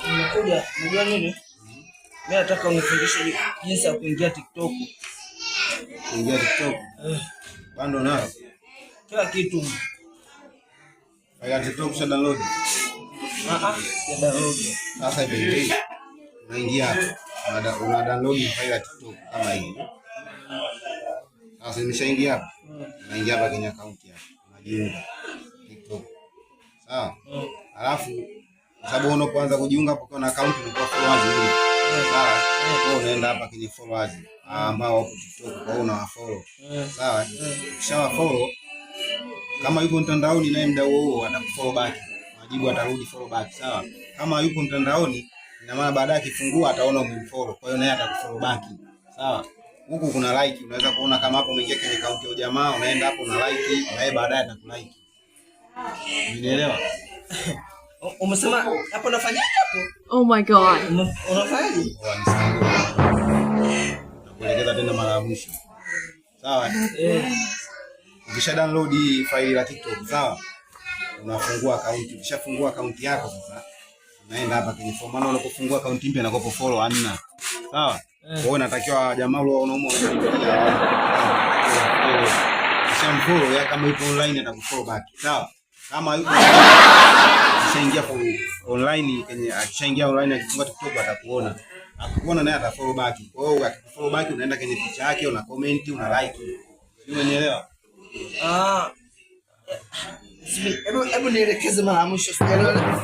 Nimekuja, unajua nini? Mimi nataka unifundishe jinsi ya kuingia TikTok. Kuingia TikTok? Bando nayo. Kila kitu. Haya TikTok usha download. Ya download. Sasa hivi unaingia una download file ya TikTok kama hii. Sasa nimeshaingia hapa. Unaingia hapa kwenye account yako. Unajiunga TikTok. Sawa? Alafu sababu unapoanza kujiunga hapo na account unakuwa followers nyingi. Sawa? Kwa unaenda hapa kwenye followers ambao wako TikTok kwa una follow. Sawa? Ukishawa follow kama yuko mtandaoni naye mda huo atakufollow back. Majibu atarudi follow back. Sawa? Kama yuko mtandaoni ina maana baadaye akifungua ataona umemfollow. Kwa hiyo naye atakufollow back. Sawa? Huku kuna like, unaweza kuona kama hapo umeingia kwenye account ya jamaa, unaenda hapo na like, naye baadaye atakulike. Unielewa? Umesema hapo unafanyaje hapo? Oh my god. Unafanyaje? Nakuelekeza tena mara ya mwisho. Sawa? Ukisha download hii file ya TikTok, sawa? Unafungua account. Ukishafungua account yako sasa, unaenda hapa kwenye form. Maana unapofungua account mpya inakopo follow anna. Sawa? Kwa hiyo natakiwa jamaa wale wanaomo ukishamfollow ya kama yuko online atakufollow back. Sawa? Kama yuko akishaingia online kwenye akishaingia online akifunga TikTok atakuona. Akikuona naye atafollow back. Kwa hiyo akifollow back unaenda kwenye picha yake, una comment, una like. Umenielewa? Hebu nielekeze mara mwisho sijaelewa.